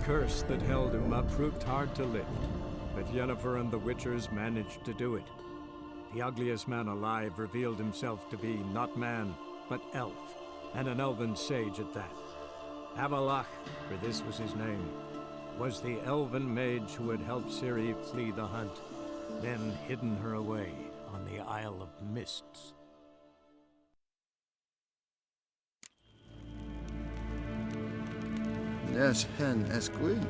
curse that held Uma proved hard to lift, but Yennefer and the Witchers managed to do it. The ugliest man alive revealed himself to be not man, but elf, and an elven sage at that. PHARAOH, for this was his name, was the elven mage who had helped Ciri flee the hunt, then hidden her away on the Isle of Mists. Yes, hen as queen.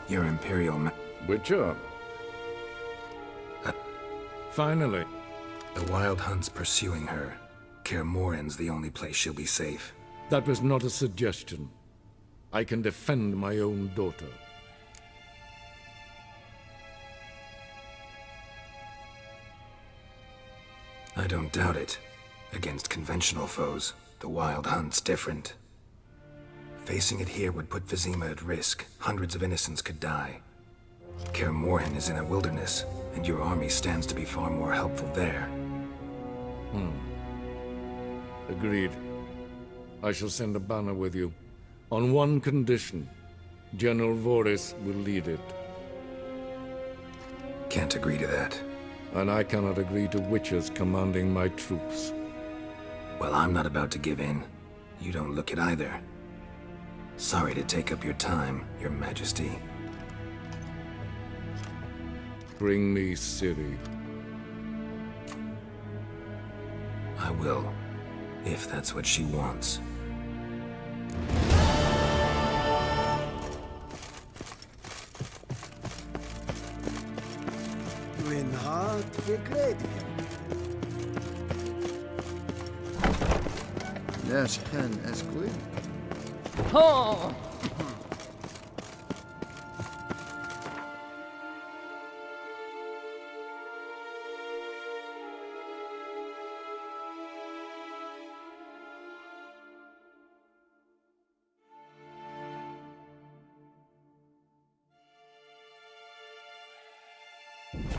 Your Imperial Witcher. Finally. The Wild Hunt's pursuing her. Kaer Morhen's the only place she'll be safe. That was not a suggestion. I can defend my own daughter. I don't doubt it. Against conventional foes, the Wild Hunt's different. Facing it here would put Vizima at risk. Hundreds of innocents could die. Kaer Morhen is in a wilderness, and your army stands to be far more helpful there. Agreed. I shall send a banner with you. On one condition. General Voris will lead it. Can't agree to that. And I cannot agree to witches commanding my troops. Well, I'm not about to give in. You don't look it either. Sorry to take up your time, Your Majesty. Bring me Ciri. I will, if that's what she wants. Mein Rat verkleidet. Yes, hen as queen. Oh!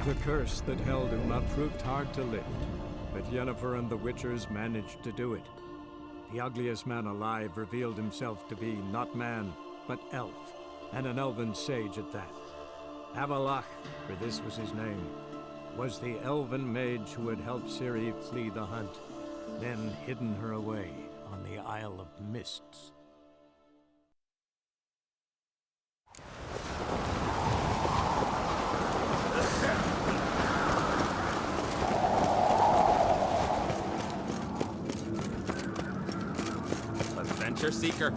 The curse that held Uma proved hard to lift, but Yennefer and the Witchers managed to do it. The ugliest man alive revealed himself to be not man, but elf, and an elven sage at that. PHARAOH, for this was his name, was the elven mage who had helped Ciri flee the hunt, then hidden her away on the Isle of Mists. Adventure seeker.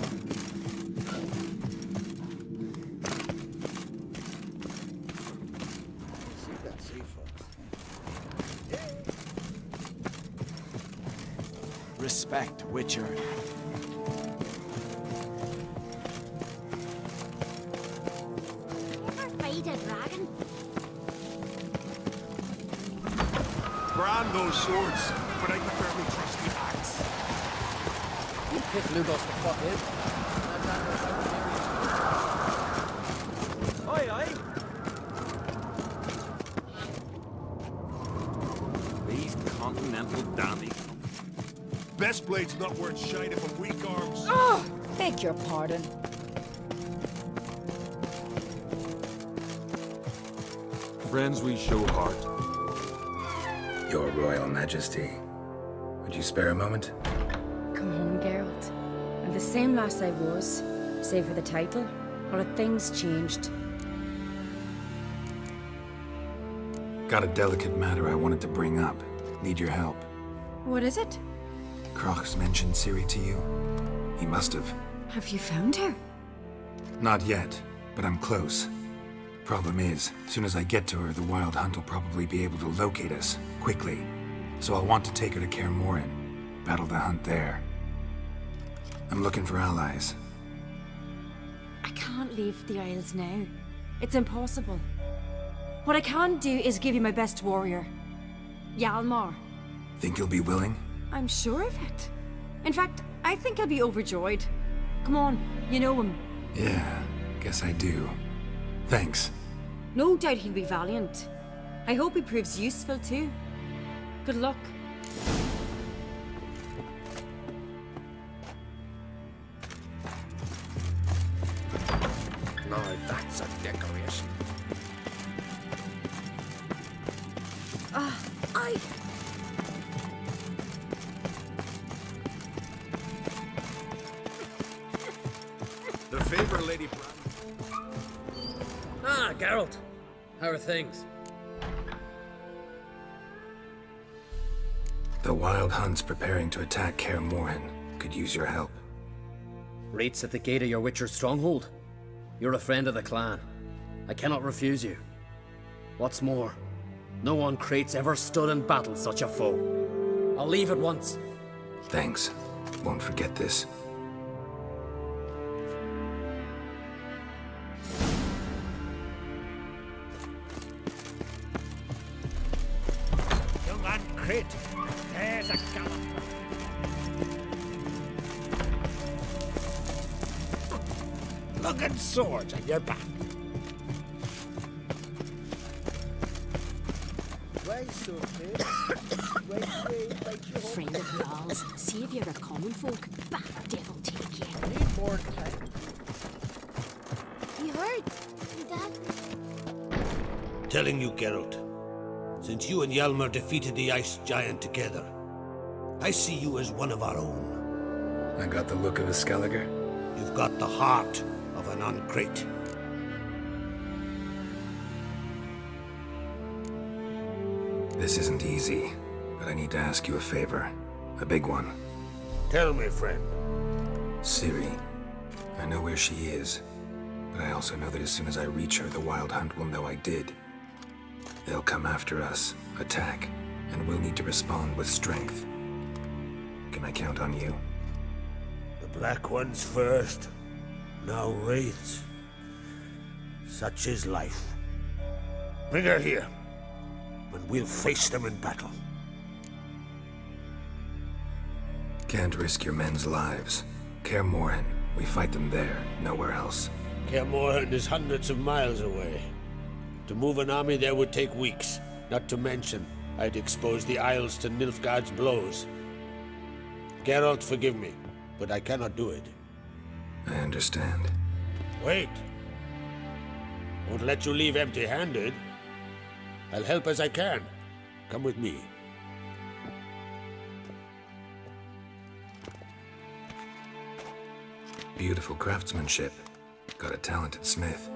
Respect, Witcher. Ever fight a dragon? Brand those swords, but I prefer me trusty axe. You pick Lugos the fuck is. Aye, aye. These continental dandies. Best blade's not worth shining from weak arms. Oh, beg your pardon. Friends we show heart. Your Royal Majesty. Would you spare a moment? Come home, Geralt. I'm the same lass I was, save for the title. Or have things changed? Got a delicate matter I wanted to bring up. Need your help. What is it? Croc's mentioned Ciri to you? He must have. Have you found her? Not yet, but I'm close. Problem is, soon as I get to her, the Wild Hunt will probably be able to locate us, quickly. So I'll want to take her to Kaer Morhen, battle the hunt there. I'm looking for allies. I can't leave the Isles now. It's impossible. What I can do is give you my best warrior. Hjalmar. Think you'll be willing? I'm sure of it. In fact, I think he'll be overjoyed. Come on, you know him. Yeah, guess I do. Thanks. No doubt he'll be valiant. I hope he proves useful too. Good luck. Now that's a decoration. The favor, Lady Brand. Ah, Geralt. How are things? The Wild Hunt's preparing to attack Kaer Morhen. Could use your help. Rates at the gate of your Witcher stronghold. You're a friend of the clan. I cannot refuse you. What's more, no one Crate's ever stood and battled such a foe. I'll leave at once. Thanks. Won't forget this. Young man, Crate. There's a gallop. Lugging swords on your back. Right, so kid. Right, you Friend of Jarl's, saviour of common folk. Bah, devil take you. need more time. You heard? Dad? Telling you, Geralt. Since you and Hjalmar defeated the Ice Giant together, I see you as one of our own. I got the look of a Skelliger. You've got the heart of an Uncrate. This isn't easy, but I need to ask you a favor. A big one. Tell me, friend. Ciri. I know where she is, but I also know that as soon as I reach her, the Wild Hunt will know I did. They'll come after us, attack, and we'll need to respond with strength. Can I count on you? The Black Ones first, now Wraiths. Such is life. Bring her here, and we'll face them in battle. Can't risk your men's lives. Kaer Morhen, we fight them there, nowhere else. Kaer Morhen is hundreds of miles away. To move an army there would take weeks, not to mention I'd expose the Isles to Nilfgaard's blows. Geralt, forgive me, but I cannot do it. I understand. Wait. Won't let you leave empty-handed. I'll help as I can. Come with me. Beautiful craftsmanship. Got a talented smith.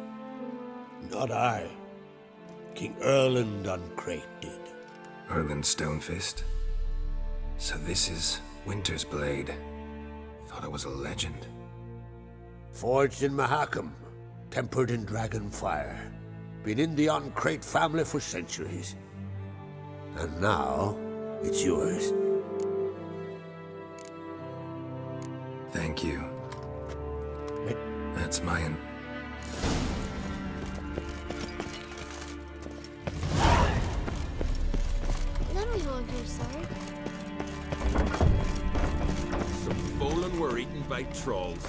Not I. King Erland Uncrate did. Erland Stonefist. So this is Winter's blade. Thought it was a legend. Forged in Mahakam, tempered in dragon fire. Been in the Uncrate family for centuries. And now, it's yours. Thank you. That's my Let me hold your sword. Some fallen were eaten by trolls.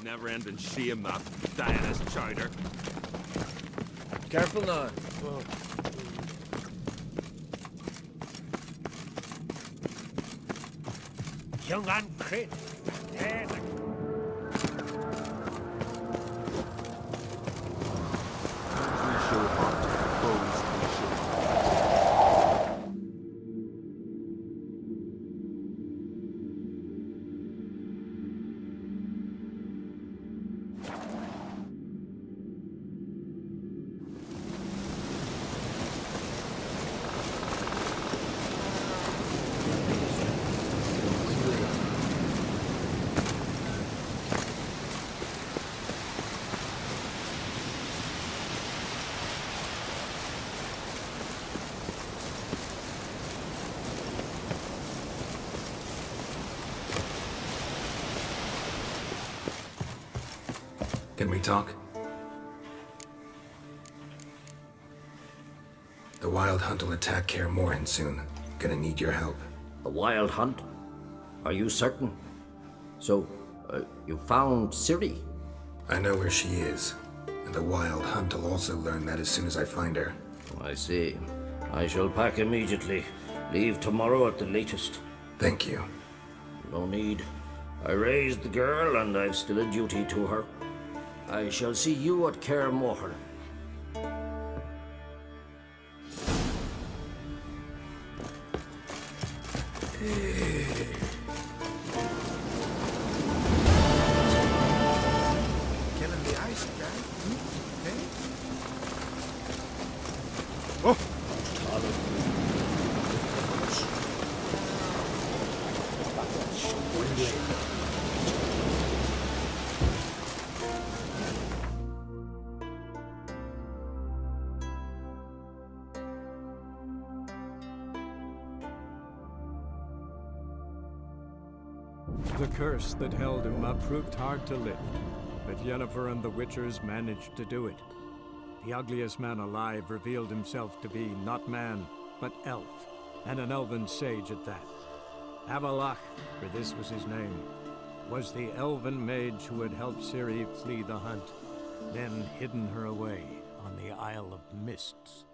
Never-ending shame, that Diana's chowder. Careful now. Young and crit. Can we talk? The Wild Hunt will attack Kaer Morhen soon. Gonna need your help. The Wild Hunt? Are you certain? So, you found Ciri? I know where she is. And the Wild Hunt will also learn that as soon as I find her. I see. I shall pack immediately. Leave tomorrow at the latest. Thank you. No need. I raised the girl and I've still a duty to her. I shall see you at Kaer Morhen. Killing the ice guy. Hey? The curse that held Uma proved hard to lift, but Yennefer and the Witchers managed to do it. The ugliest man alive revealed himself to be not man, but elf, and an elven sage at that. PHARAOH, for this was his name, was the elven mage who had helped Ciri flee the hunt, then hidden her away on the Isle of Mists.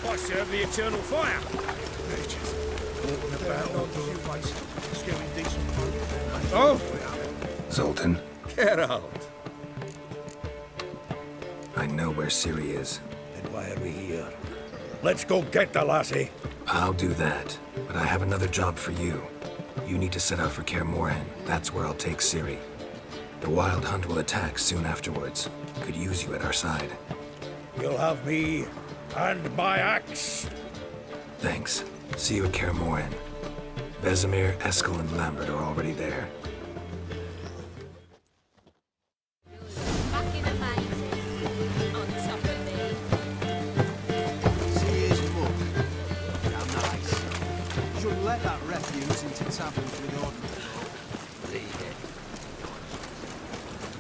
I serve the eternal fire. Walking about on the place, scaring decent folk. Oh! Zoltan, Geralt. I know where Ciri is. And why are we here? Let's go get the lassie. I'll do that, but I have another job for you. You need to set out for Kaer Morhen. That's where I'll take Ciri. The Wild Hunt will attack soon afterwards. Could use you at our side. You'll have me and my axe. Thanks. See you at Kaer Morhen. Vesemir, Eskel, and Lambert are already there. Fucking amazing. On top of me. See his mug. Damn nice. Shouldn't let that refuse into taverns with ordinary folk.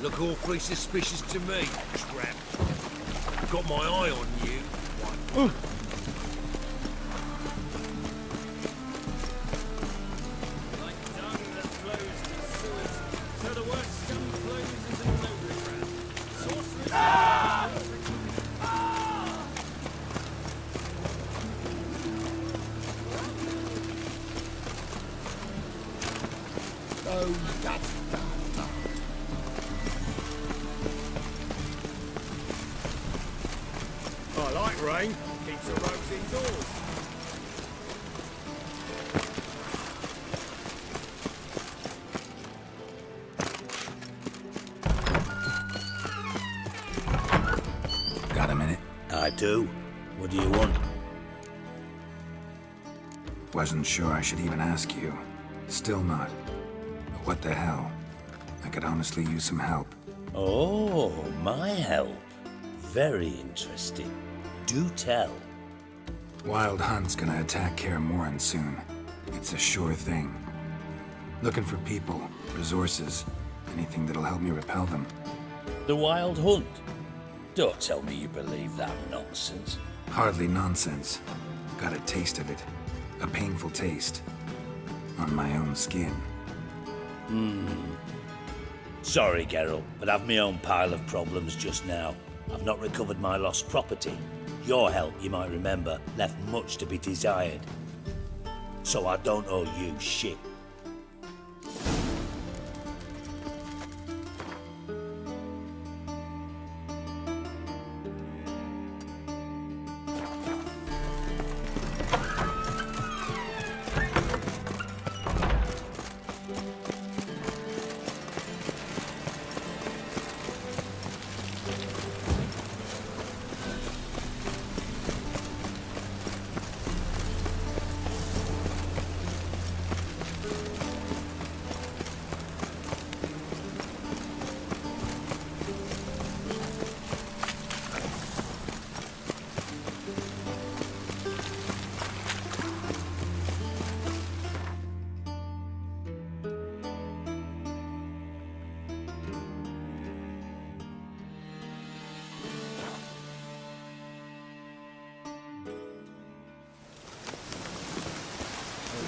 Look awfully suspicious to me, tramp. Got my eye on you. Like dung that flows to sewers, so the word scum flows into no river. Sorcerers. Oh, that's I like rain. Keeps the rogues indoors. do. What do you want? Wasn't sure I should even ask you. Still not. But what the hell? I could honestly use some help. Oh, my help. Very interesting. Do tell. Wild Hunt's gonna attack Kaer Morhen soon. It's a sure thing. Looking for people, resources, anything that'll help me repel them. The Wild Hunt? Don't tell me you believe that nonsense. Hardly nonsense. Got a taste of it. A painful taste. On my own skin. Sorry, Geralt, but I've my own pile of problems just now. I've not recovered my lost property. Your help, you might remember, left much to be desired. So I don't owe you shit.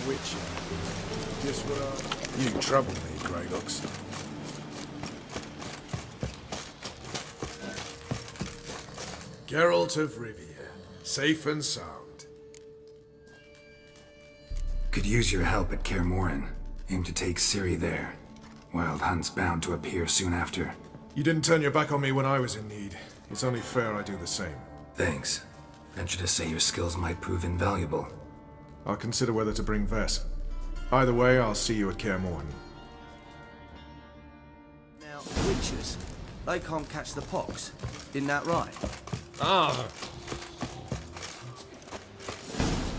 Which? Just what I... You trouble me, Greylocks. Geralt of Rivia, safe and sound. Could use your help at Kaer Morhen. Aim to take Ciri there. Wild Hunt's bound to appear soon after. You didn't turn your back on me when I was in need. It's only fair I do the same. Thanks. Venture to say your skills might prove invaluable. I'll consider whether to bring Vess. Either way, I'll see you at Kaer Morhen. Now, witches, they can't catch the pox. Isn't that right? Ah!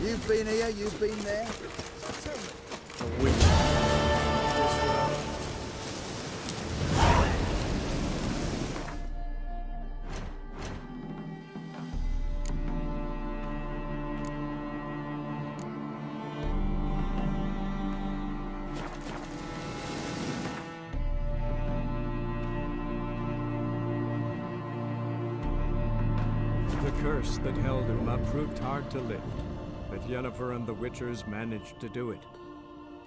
You've been here, you've been there. A witch. The curse that held Uma proved hard to lift, but Yennefer and the Witchers managed to do it.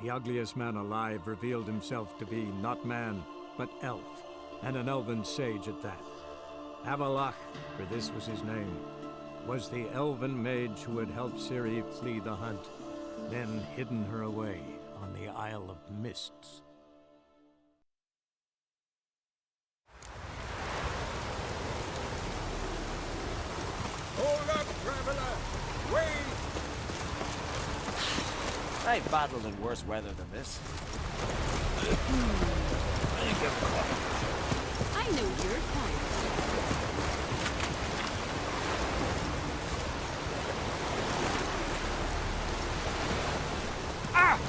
The ugliest man alive revealed himself to be not man, but elf, and an elven sage at that. PHARAOH, for this was his name, was the elven mage who had helped Ciri flee the hunt, then hidden her away on the Isle of Mists. Hold up, traveler! Wait! I've battled in worse weather than this. I know your kind. Ah!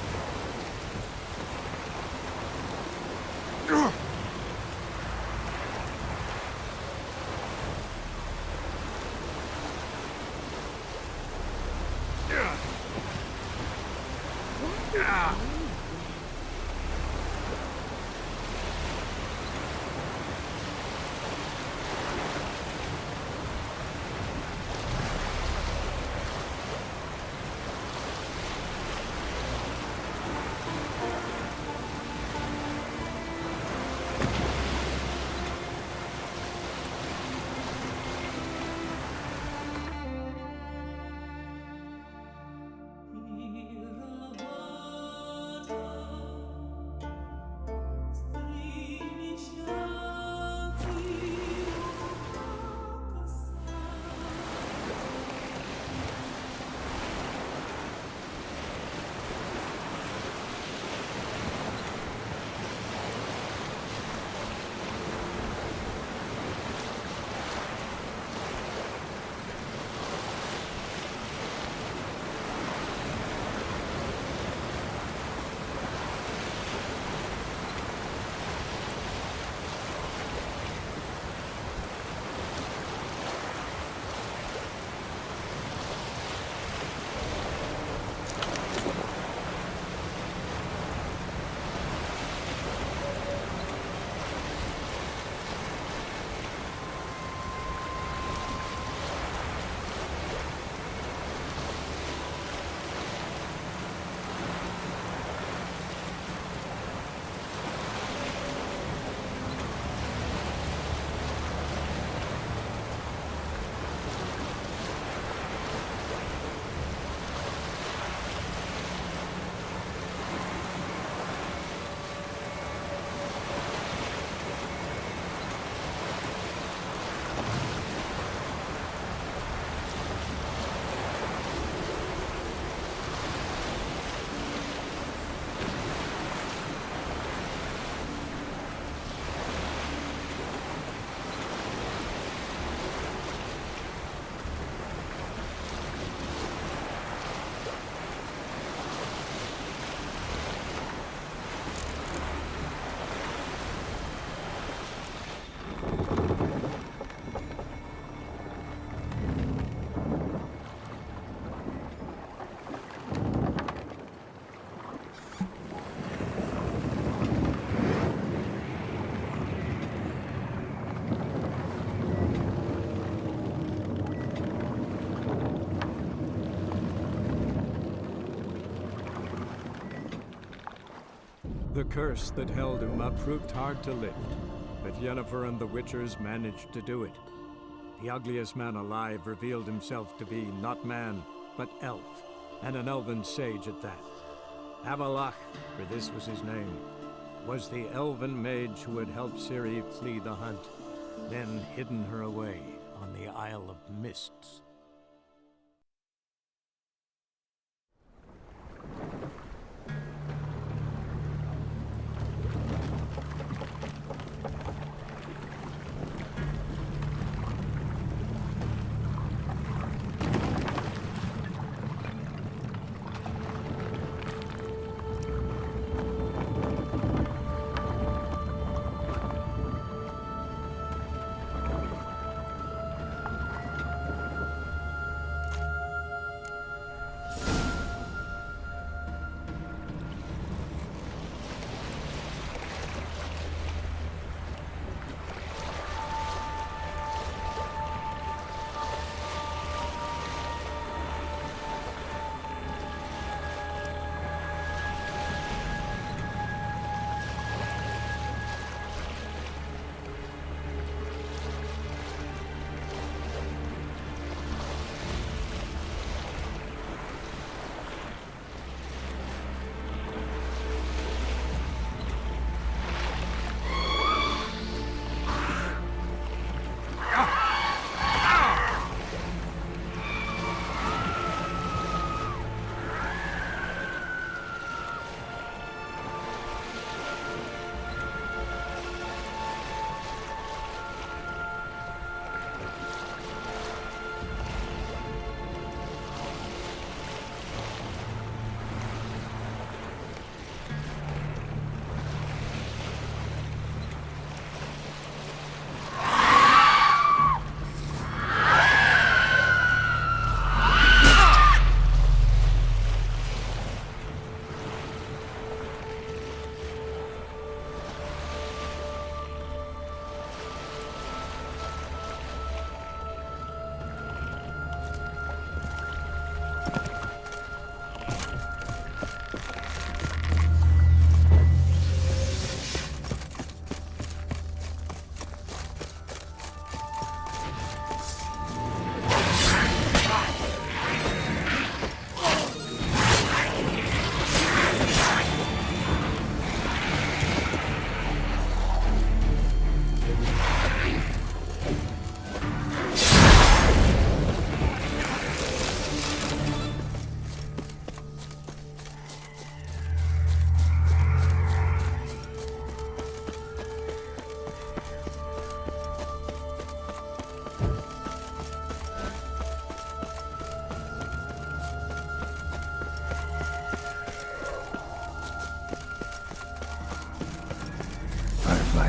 The curse that held Uma proved hard to lift, but Yennefer and the Witchers managed to do it. The ugliest man alive revealed himself to be not man, but elf, and an elven sage at that. PHARAOH, for this was his name, was the elven mage who had helped Ciri flee the hunt, then hidden her away on the Isle of Mists.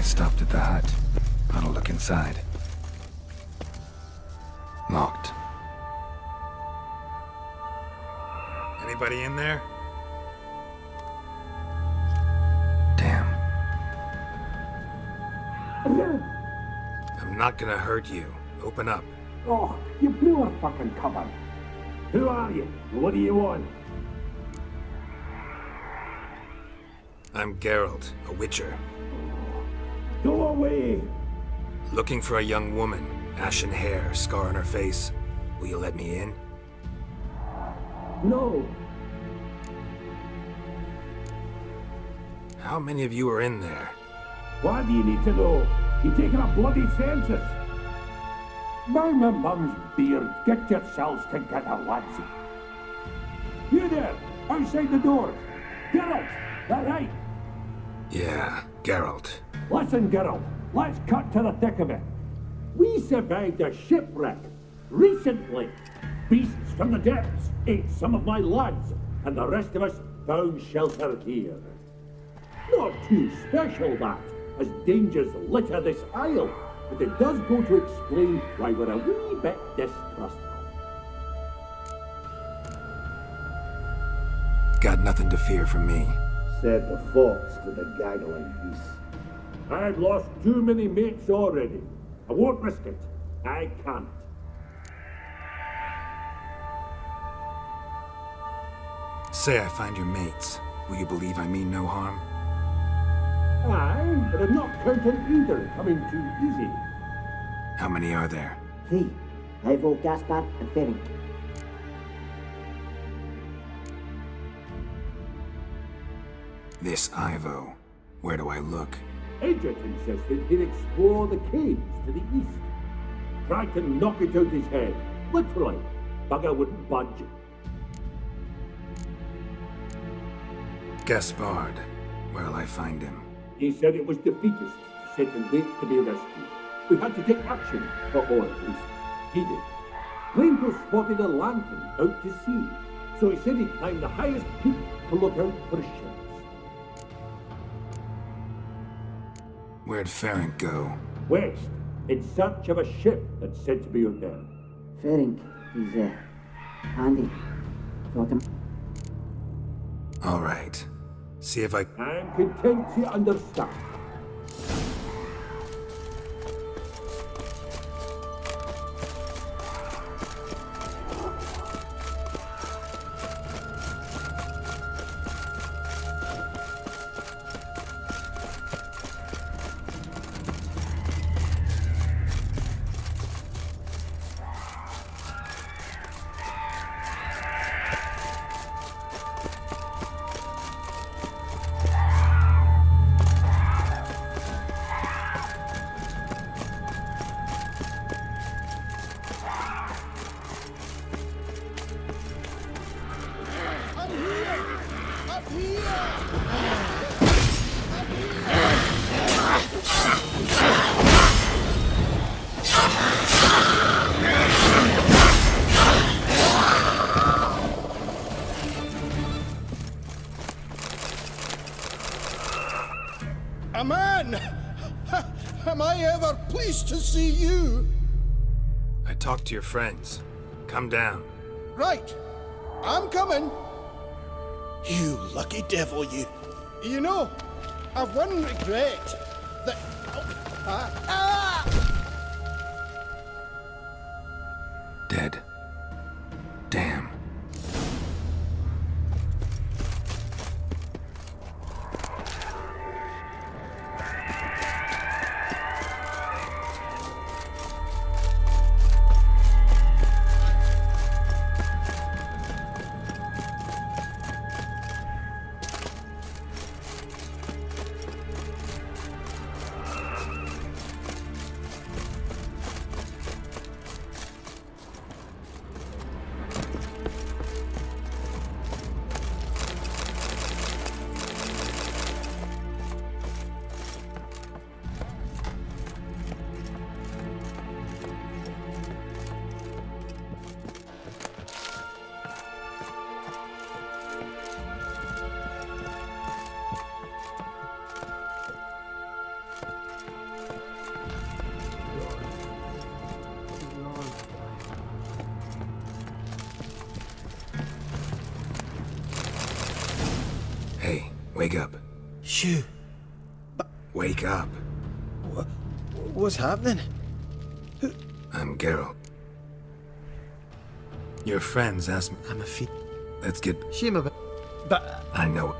I stopped at the hut. I'll look inside. Locked. Anybody in there? Damn. I'm not gonna hurt you. Open up. Oh, you blew a fucking cover. Who are you? What do you want? I'm Geralt, a witcher. Go away! Looking for a young woman. Ashen hair, scar on her face. Will you let me in? No. How many of you are in there? Why do you need to know? You taking a bloody census? Now my mum's beard, get yourselves together, ladsy. You there, outside the door. Geralt, that right? Yeah, Geralt. Listen, Geralt, let's cut to the thick of it. We survived a shipwreck recently. Beasts from the depths ate some of my lads, and the rest of us found shelter here. Not too special, that, as dangers litter this isle, but it does go to explain why we're a wee bit distrustful. Got nothing to fear from me. Said the fox to the gaggling geese. I've lost too many mates already. I won't risk it. I can't. Say I find your mates. Will you believe I mean no harm? Aye, but I'm not counting either coming too easy. How many are there? 3. Ivo, Gaspar, and Ferenc. This Ivo. Where do I look? Agent insisted he'd explore the caves to the east. Tried to knock it out his head. Literally. Bugger wouldn't budge. Gaspard. Where'll I find him? He said it was defeatist, set and wait to be rescued. We had to take action, or at least, he did. Rainbow spotted a lantern out to sea, so he said he'd climb the highest peak to look out for ships. Where'd Ferenc go? West, in search of a ship that's said to be out there. Ferenc, he's, handy. Got him. All right. See if I... I'm content to understand. A man! Am I ever pleased to see you? I talked to your friends. Come down. Right. I'm coming. You lucky devil, you. You know, I've one regret. That... Dead. Damn. Hey, wake up. Shoo. Wake up. What's happening? I'm Geralt. Your friends asked me... I'm a feet. Let's get... Shame but... I know.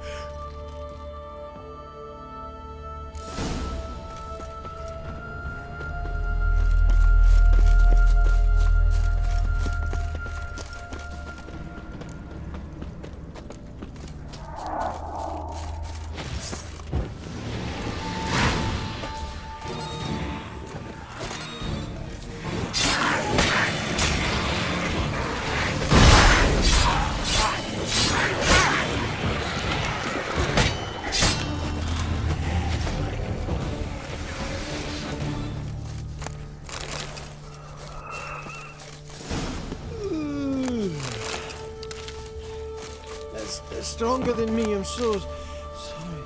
Stronger than me, I'm so sorry.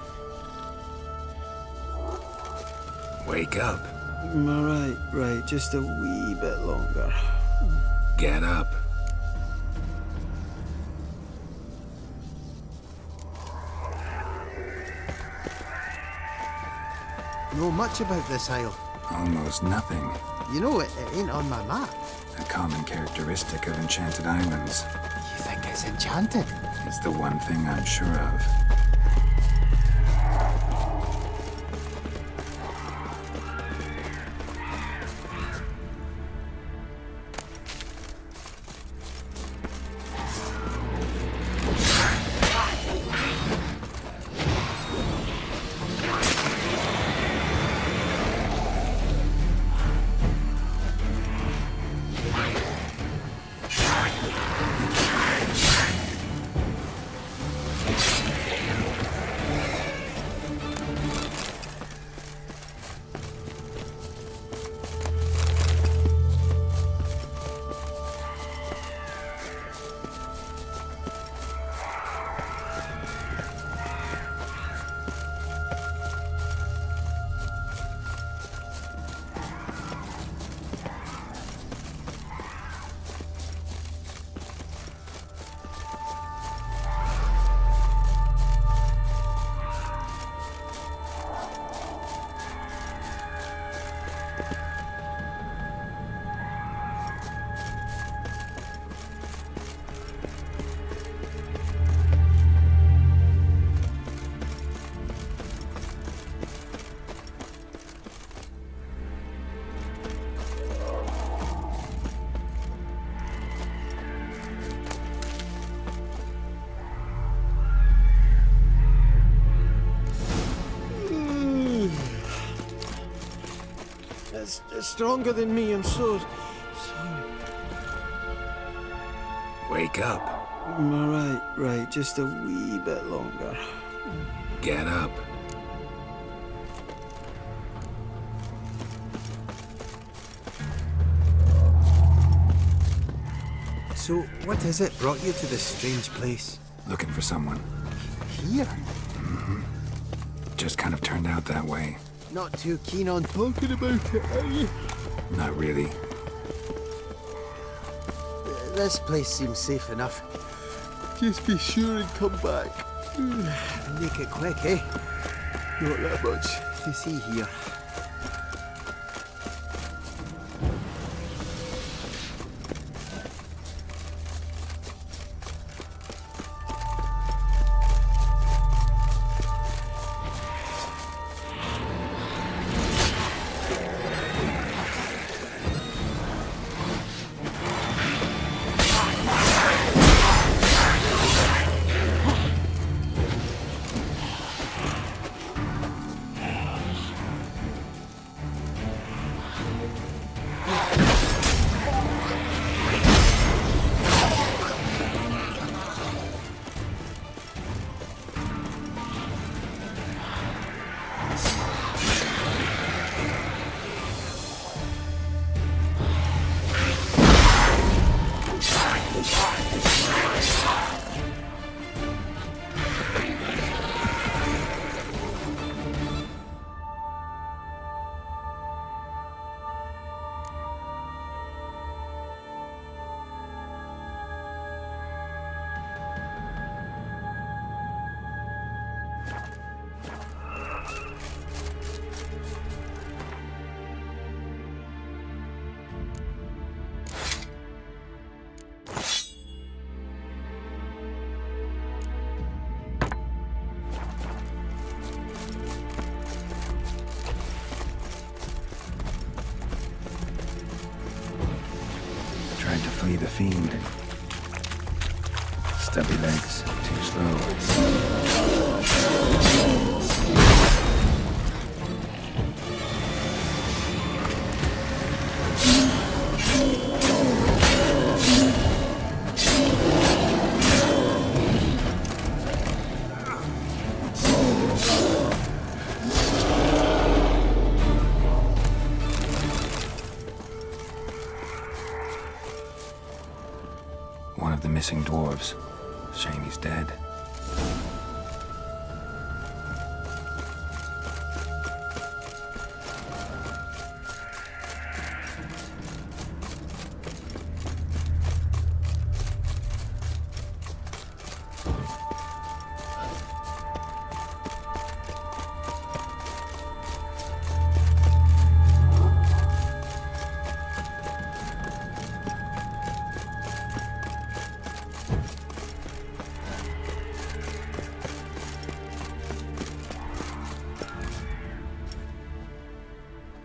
Wake up. Right, just a wee bit longer. Get up. Know much about this isle? Almost nothing. You know, it ain't on my map. A common characteristic of enchanted islands. You think it's enchanted? It's the one thing I'm sure of. bit stronger than me, I'm so sorry. Wake up. Right, just a wee bit longer. Get up. So, what is it brought you to this strange place? Looking for someone. Here? Mm-hmm. Just kind of turned out that way. Not too keen on talking about it, are you? Not really. This place seems safe enough. Just be sure and come back. Make it quick, eh? Not that much to see here. Flee the fiend. Stubby legs, too slow. One of the missing dwarves. Shame he's dead.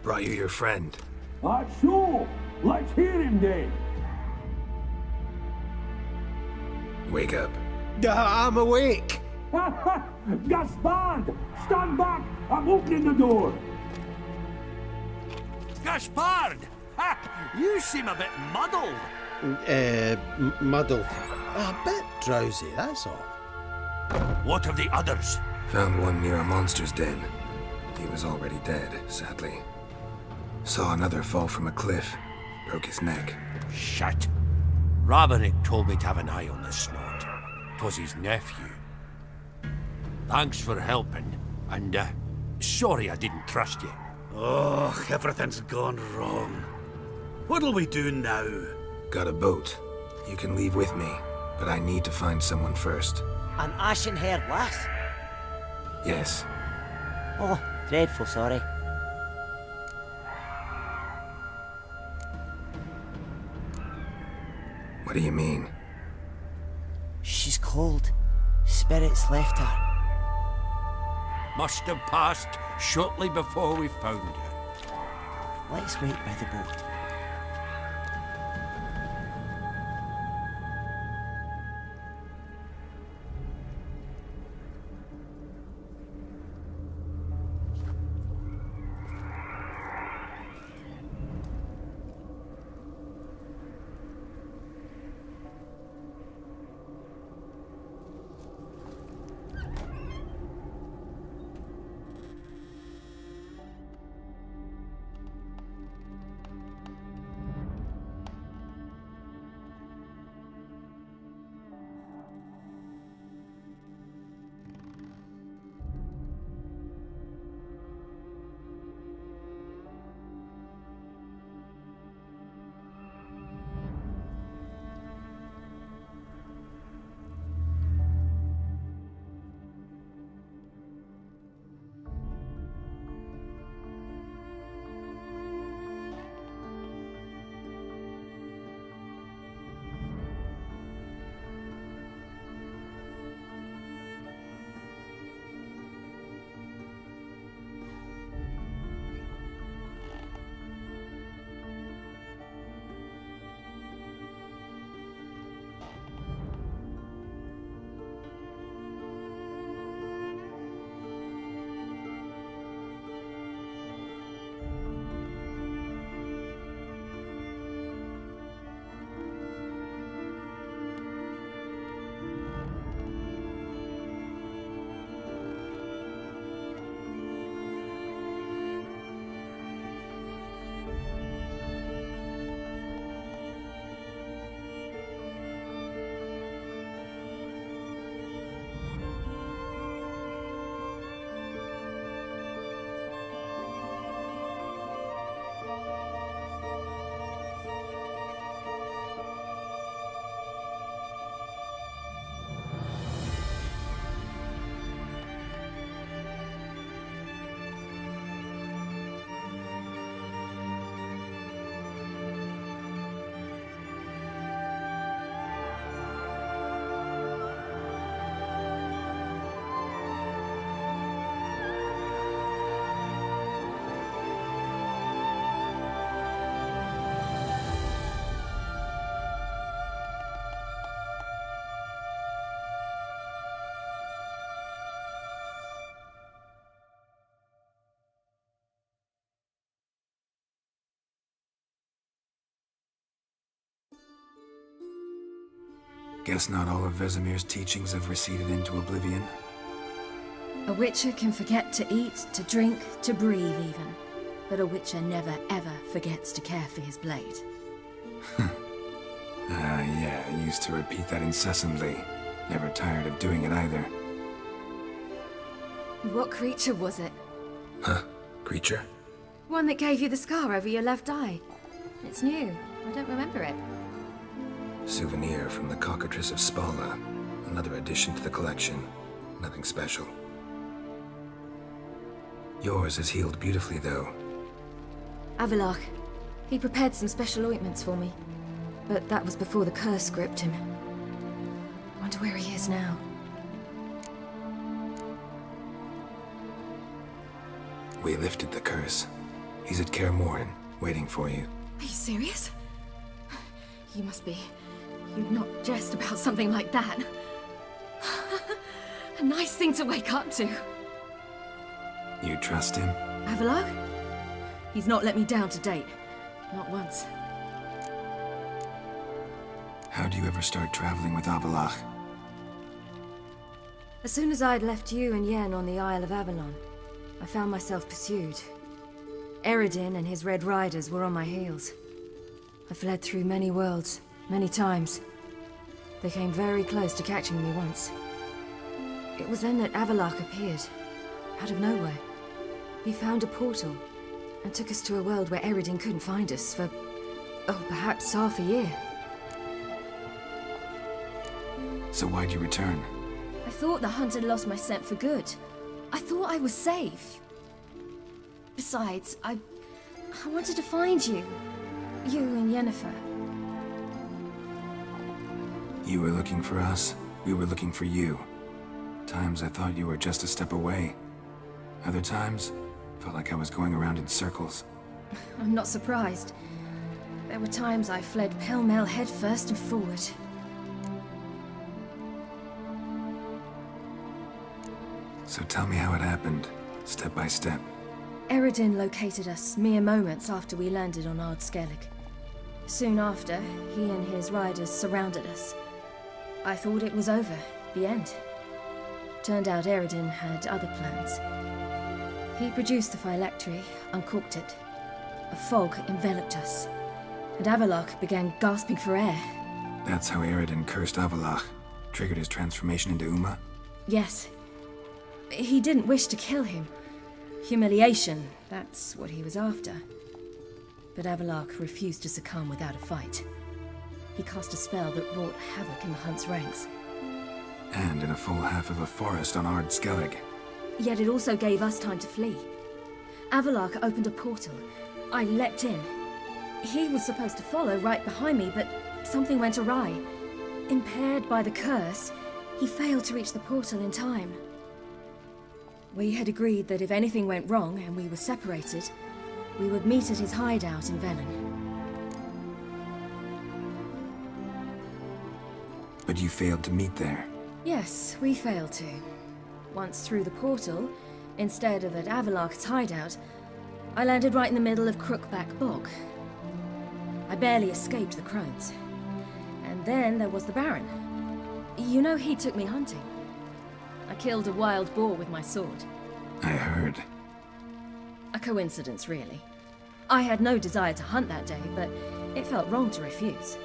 Brought you your friend. So, let's hear him then. Wake up. I'm awake. Gaspard! Stand back! I'm opening the door. Gaspard! Ha! You seem a bit muddled. Muddled. A bit drowsy, that's all. What of the others? Found one near a monster's den. He was already dead, sadly. Saw another fall from a cliff. Broke his neck. Shit. Rabenik told me to have an eye on the snot. 'Twas his nephew. Thanks for helping, and sorry I didn't trust you. Oh, everything's gone wrong. What'll we do now? Got a boat. You can leave with me, but I need to find someone first. An ashen-haired lass? Yes. Oh, dreadful sorry. What do you mean? She's cold. Spirits left her. Must have passed shortly before we found her. Let's wait by the boat. Guess not all of Vesemir's teachings have receded into oblivion. A witcher can forget to eat, to drink, to breathe even. But a witcher never ever forgets to care for his blade. Yeah, I used to repeat that incessantly. Never tired of doing it either. What creature was it? Huh? Creature? One that gave you the scar over your left eye. It's new. I don't remember it. Souvenir from the Cockatrice of Spala. Another addition to the collection. Nothing special. Yours has healed beautifully, though. Avallac'h. He prepared some special ointments for me. But that was before the curse gripped him. Wonder where he is now. We lifted the curse. He's at Kaer Morhen, waiting for you. Are you serious? You must be. You'd not jest about something like that. A nice thing to wake up to. You trust him? Avallac'h? He's not let me down to date. Not once. How'd you ever start traveling with Avallac'h? As soon as I'd left you and Yen on the Isle of Avalon, I found myself pursued. Eredin and his Red Riders were on my heels. I fled through many worlds, many times. They came very close to catching me once. It was then that Avallac'h appeared, out of nowhere. He found a portal, and took us to a world where Eredin couldn't find us for, perhaps half a year. So why'd you return? I thought the hunt had lost my scent for good. I thought I was safe. Besides, I wanted to find you. You and Yennefer. You were looking for us, we were looking for you. Times I thought you were just a step away. Other times, felt like I was going around in circles. I'm not surprised. There were times I fled pell-mell headfirst and forward. So tell me how it happened, step by step. Eredin located us mere moments after we landed on Ard Skellig. Soon after, he and his riders surrounded us. I thought it was over, the end. Turned out Eredin had other plans. He produced the phylactery, uncorked it. A fog enveloped us, and Avallac'h began gasping for air. That's how Eredin cursed Avallac'h, triggered his transformation into Uma? Yes. He didn't wish to kill him. Humiliation, that's what he was after. But Avallac'h refused to succumb without a fight. He cast a spell that wrought havoc in the hunt's ranks. And in a full half of a forest on Ard Skellig. Yet it also gave us time to flee. Avallac'h opened a portal. I leapt in. He was supposed to follow right behind me, but something went awry. Impaired by the curse, he failed to reach the portal in time. We had agreed that if anything went wrong and we were separated, we would meet at his hideout in Velen. But you failed to meet there. Yes, we failed to. Once through the portal, instead of at Avallac'h's hideout, I landed right in the middle of Crookback Bog. I barely escaped the crones. And then there was the Baron. You know, he took me hunting. I killed a wild boar with my sword. I heard. A coincidence, really. I had no desire to hunt that day, but it felt wrong to refuse.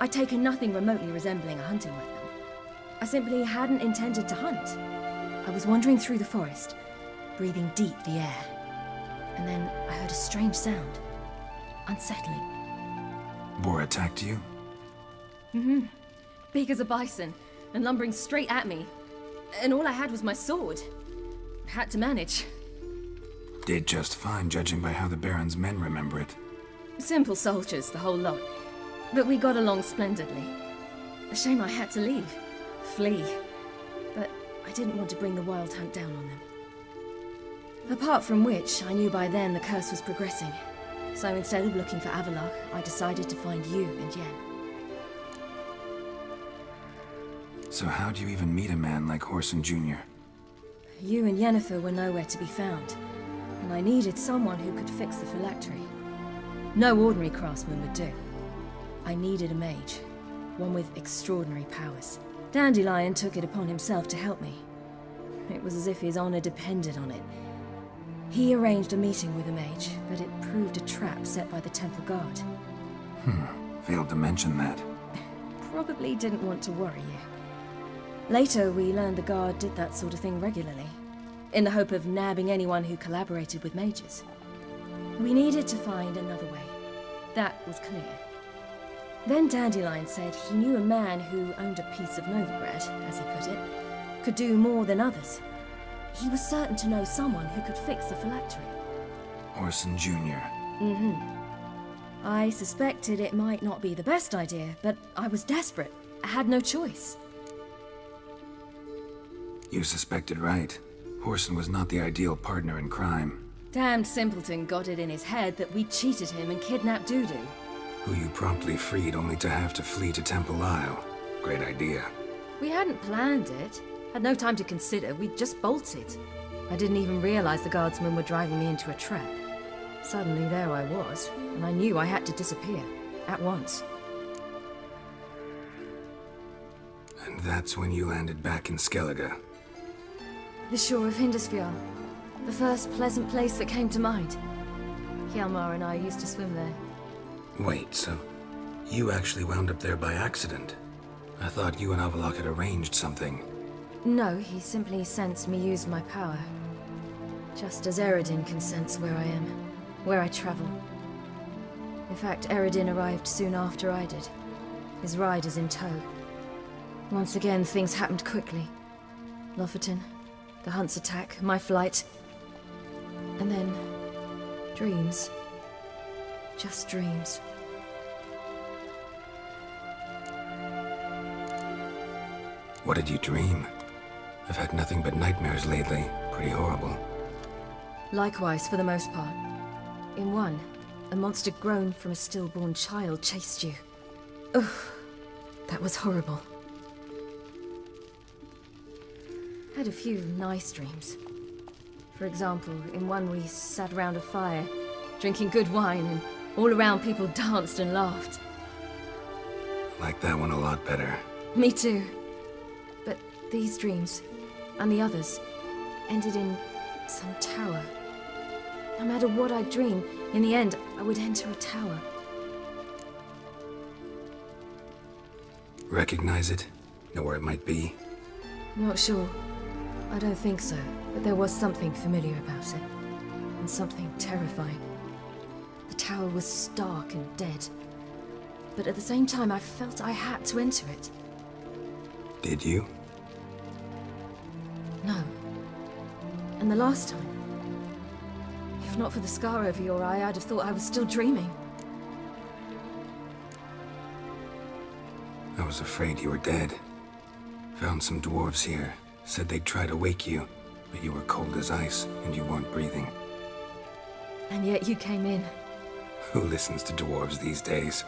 I'd taken nothing remotely resembling a hunting weapon. I simply hadn't intended to hunt. I was wandering through the forest, breathing deep the air. And then I heard a strange sound. Unsettling. Boar attacked you? Mm-hmm. Big as a bison, and lumbering straight at me. And all I had was my sword. Had to manage. Did just fine, judging by how the Baron's men remember it. Simple soldiers, the whole lot. But we got along splendidly. A shame I had to leave. Flee. But I didn't want to bring the Wild Hunt down on them. Apart from which, I knew by then the curse was progressing. So instead of looking for Avallac'h, I decided to find you and Yen. So how'd you even meet a man like Whoreson Jr.? You and Yennefer were nowhere to be found, and I needed someone who could fix the phylactery. No ordinary craftsman would do. I needed a mage. one with extraordinary powers. Dandelion took it upon himself to help me. It was as if his honor depended on it. He arranged a meeting with a mage, but it proved a trap set by the temple guard. Failed to mention that. Probably didn't want to worry you. Later, we learned the guard did that sort of thing regularly, in the hope of nabbing anyone who collaborated with mages. We needed to find another way. That was clear. Then Dandelion said he knew a man who owned a piece of Novigrad, as he put it, could do more than others. He was certain to know someone who could fix the phylactery. Orson Jr. I suspected it might not be the best idea, but I was desperate. I had no choice. You suspected right. Orson was not the ideal partner in crime. Damned simpleton got it in his head that we cheated him and kidnapped Dudu. Who you promptly freed only to have to flee to Temple Isle. Great idea. We hadn't planned it. Had no time to consider, we just bolted. I didn't even realize the guardsmen were driving me into a trap. Suddenly there I was, and I knew I had to disappear. At once. And that's when you landed back in Skellige. The shore of Hindisfjord. The first pleasant place that came to mind. Hjalmar and I used to swim there. Wait, so you actually wound up there by accident? I thought you and Avalok had arranged something. No, he simply sensed me use my power. Just as Eredin can sense where I am, where I travel. In fact, Eredin arrived soon after I did. His riders in tow. Once again, things happened quickly. Lofoten, the Hunt's attack, my flight. And then, dreams. Just dreams. What did you dream? I've had nothing but nightmares lately. Pretty horrible. Likewise, for the most part. In one, a monster grown from a stillborn child chased you. Ugh, that was horrible. Had a few nice dreams. For example, in one we sat around a fire, drinking good wine, and all around people danced and laughed. Like that one a lot better. Me too. But these dreams, and the others, ended in some tower. No matter what I dreamed, in the end, I would enter a tower. Recognize it? Know where it might be? Not sure. I don't think so, but there was something familiar about it. And something terrifying. The tower was stark and dead. But at the same time, I felt I had to enter it. Did you? No. And the last time? If not for the scar over your eye, I'd have thought I was still dreaming. I was afraid you were dead. Found some dwarves here. Said they'd try to wake you, but you were cold as ice and you weren't breathing. And yet you came in. Who listens to dwarves these days?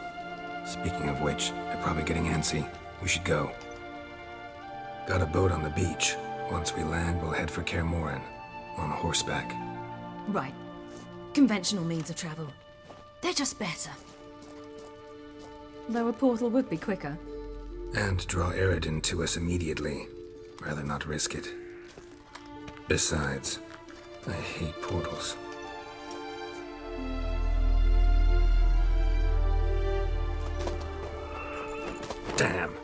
Speaking of which, they're probably getting antsy. We should go. Got a boat on the beach. Once we land, we'll head for Kaer Morhen. On horseback. Right. Conventional means of travel. They're just better. Though a portal would be quicker. And draw Eredin to us immediately. Rather not risk it. Besides, I hate portals. Damn.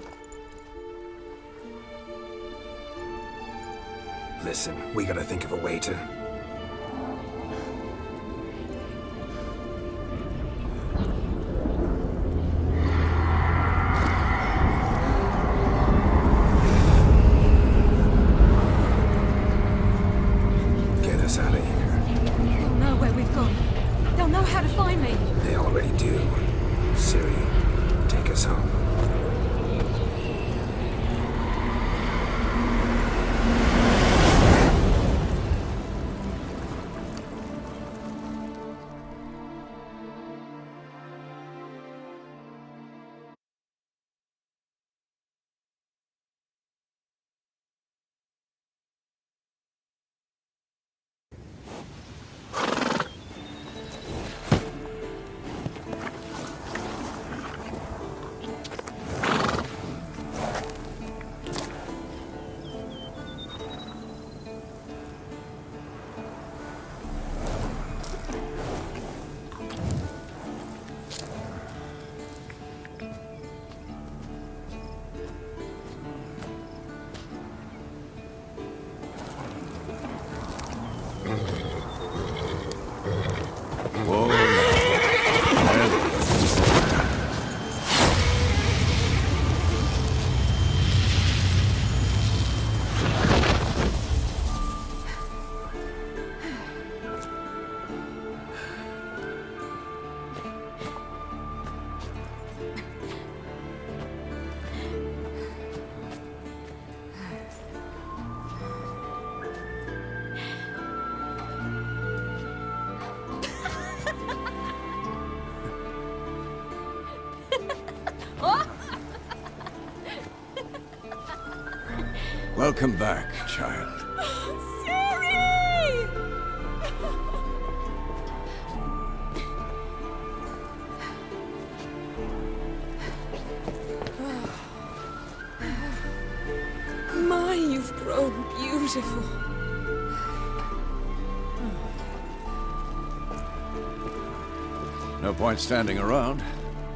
Listen, we gotta think of a way to... Get us out of here. They'll know where we've gone. They'll know how to find me. They already do. Siri, take us home. Welcome back, child. Siri! My, you've grown beautiful. No point standing around.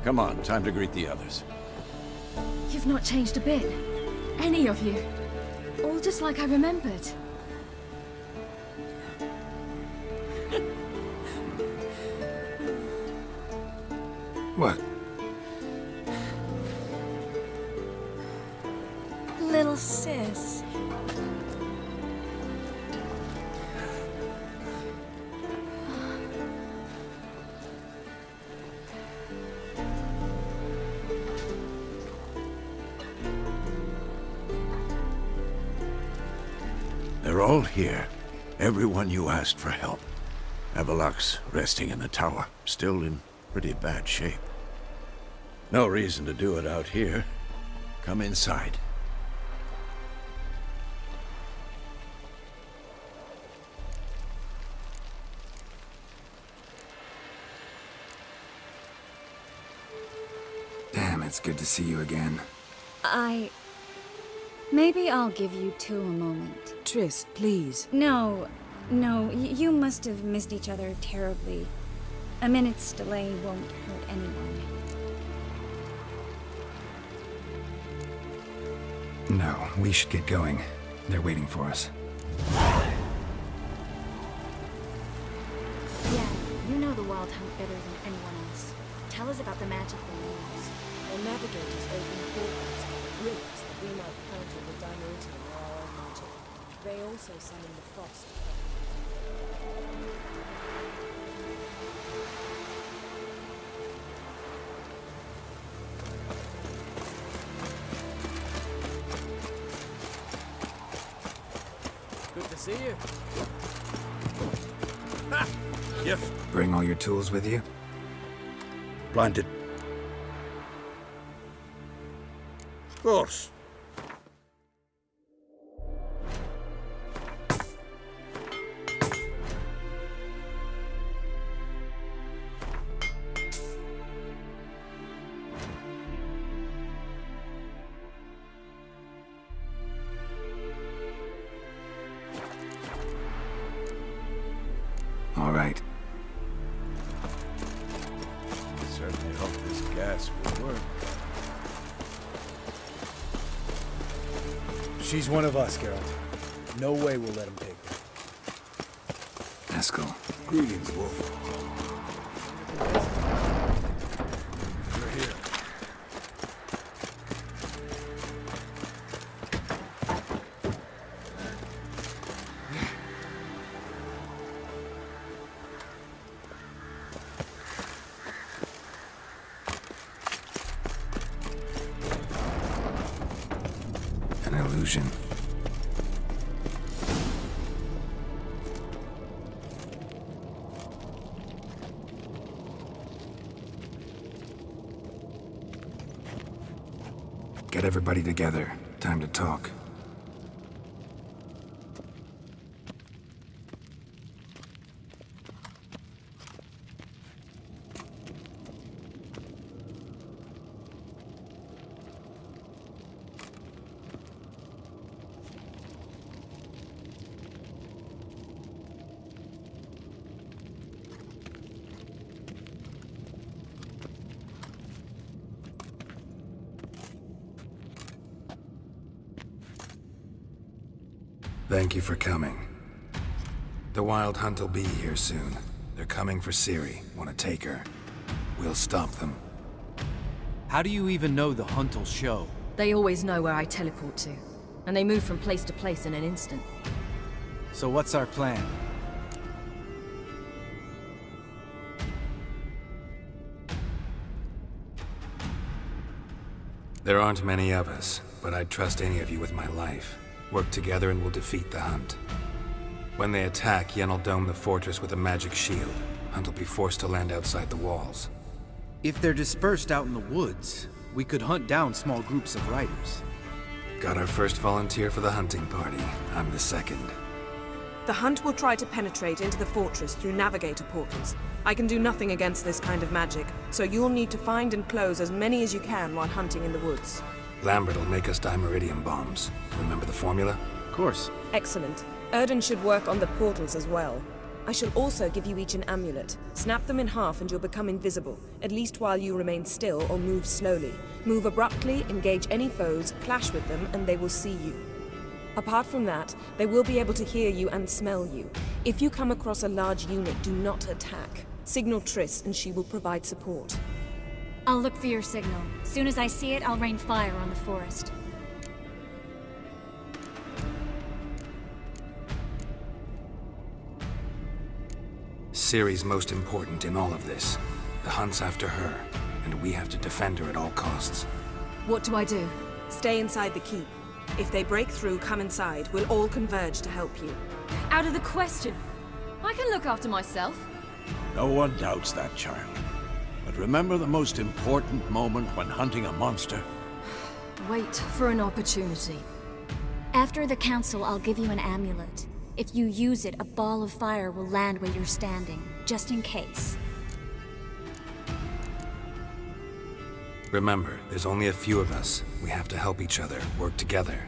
Come on, time to greet the others. You've not changed a bit. Any of you. All just like I remembered. What? Little sis. They're all here. Everyone you asked for help. Avalok's resting in the tower, still in pretty bad shape. No reason to do it out here. Come inside. Damn, it's good to see you again. Maybe I'll give you two a moment. Tris, please. No, you must have missed each other terribly. A minute's delay won't hurt anyone. No, we should get going. They're waiting for us. Yeah, you know the Wild Hunt better than anyone else. Tell us about the magic they use. The navigators open portals, rifts that we might counter the diluting or our own magic. They also summon the frost. Good to see you. Ha! Yep. Bring all your tools with you? Blinded. Of course. All right. Certainly hope this gas will work. She's one of us, Geralt. No way we'll let him take her. Eskel. Greetings, Wolf. You're here. An illusion. Get everybody together. Time to talk. Thank you for coming. The Wild Hunt will be here soon. They're coming for Ciri. Want to take her? We'll stop them. How do you even know the Hunt will show? They always know where I teleport to. And they move from place to place in an instant. So what's our plan? There aren't many of us, but I'd trust any of you with my life. Work together and we'll defeat the Hunt. When they attack, Yen'll dome the fortress with a magic shield. Hunt will be forced to land outside the walls. If they're dispersed out in the woods, we could hunt down small groups of riders. Got our first volunteer for the hunting party. I'm the second. The hunt will try to penetrate into the fortress through navigator portals. I can do nothing against this kind of magic, so you'll need to find and close as many as you can while hunting in the woods. Lambert will make us dimeridium bombs. Remember the formula? Of course. Excellent. Erden should work on the portals as well. I shall also give you each an amulet. Snap them in half and you'll become invisible, at least while you remain still or move slowly. Move abruptly, engage any foes, clash with them, and they will see you. Apart from that, they will be able to hear you and smell you. If you come across a large unit, do not attack. Signal Triss and she will provide support. I'll look for your signal. As soon as I see it, I'll rain fire on the forest. Ciri's most important in all of this. The hunt's after her, and we have to defend her at all costs. What do I do? Stay inside the keep. If they break through, come inside. We'll all converge to help you. Out of the question. I can look after myself. No one doubts that, child. But remember the most important moment when hunting a monster? Wait for an opportunity. After the council, I'll give you an amulet. If you use it, a ball of fire will land where you're standing, just in case. Remember, there's only a few of us. We have to help each other, work together.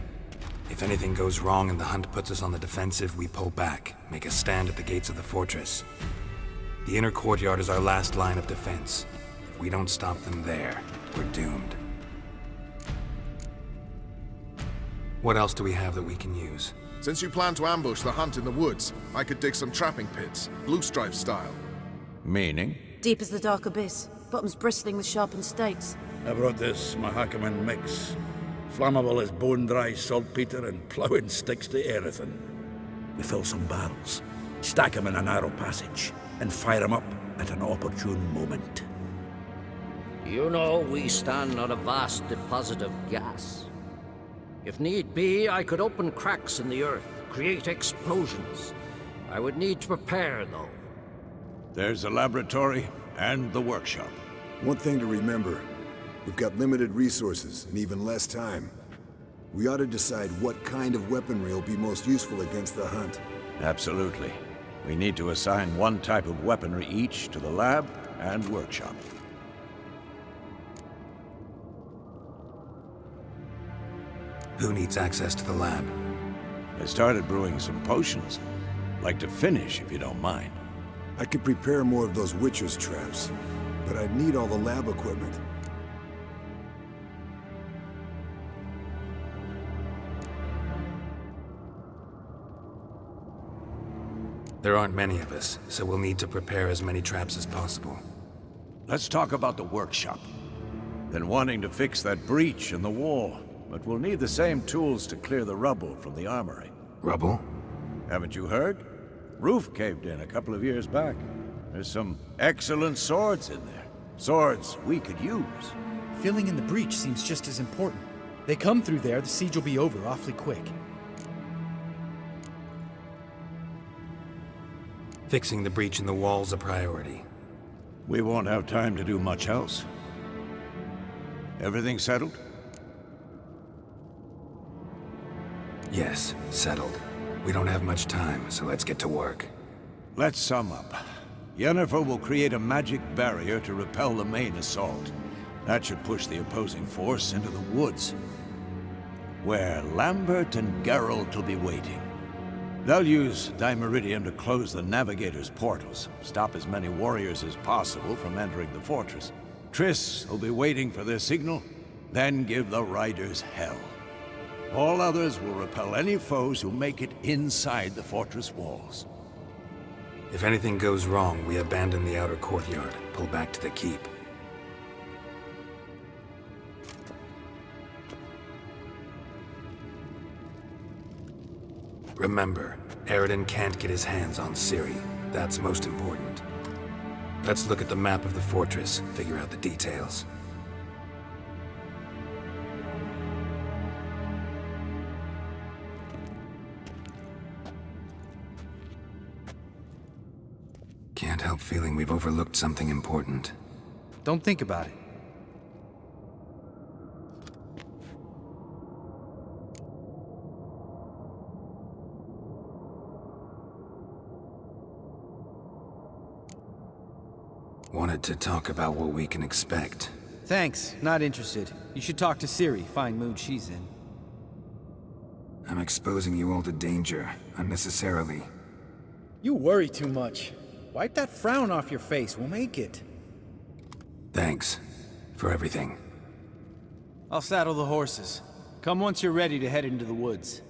If anything goes wrong and the hunt puts us on the defensive, we pull back, make a stand at the gates of the fortress. The inner courtyard is our last line of defense. If we don't stop them there, we're doomed. What else do we have that we can use? Since you plan to ambush the hunt in the woods, I could dig some trapping pits, blue stripe style. Meaning? Deep as the dark abyss, bottoms bristling with sharpened stakes. I brought this Mahakaman mix. Flammable as bone-dry saltpeter and ploughing sticks to everything. We fill some barrels, stack them in a narrow passage, and fire them up at an opportune moment. You know, we stand on a vast deposit of gas. If need be, I could open cracks in the earth, create explosions. I would need to prepare, though. There's the laboratory and the workshop. One thing to remember, we've got limited resources and even less time. We ought to decide what kind of weaponry will be most useful against the hunt. Absolutely. We need to assign one type of weaponry each to the lab and workshop. Who needs access to the lab? I started brewing some potions. Like to finish, if you don't mind. I could prepare more of those Witcher's traps, but I'd need all the lab equipment. There aren't many of us, so we'll need to prepare as many traps as possible. Let's talk about the workshop. Been wanting to fix that breach in the wall, but we'll need the same tools to clear the rubble from the armory. Rubble? Haven't you heard? Roof caved in a couple of years back. There's some excellent swords in there. Swords we could use. Filling in the breach seems just as important. They come through there, the siege will be over awfully quick. Fixing the breach in the wall's a priority. We won't have time to do much else. Everything settled? Yes, settled. We don't have much time, so let's get to work. Let's sum up. Yennefer will create a magic barrier to repel the main assault. That should push the opposing force into the woods, where Lambert and Geralt will be waiting. They'll use dimeridium to close the navigator's portals, stop as many warriors as possible from entering the fortress. Triss will be waiting for their signal, then give the riders hell. All others will repel any foes who make it inside the fortress walls. If anything goes wrong, we abandon the outer courtyard, pull back to the keep. Remember, Eridan can't get his hands on Ciri. That's most important. Let's look at the map of the fortress, figure out the details. Can't help feeling we've overlooked something important. Don't think about it. Wanted to talk about what we can expect. Thanks, not interested. You should talk to Ciri, fine mood she's in. I'm exposing you all to danger, unnecessarily. You worry too much. Wipe that frown off your face, we'll make it. Thanks. For everything. I'll saddle the horses. Come once you're ready to head into the woods.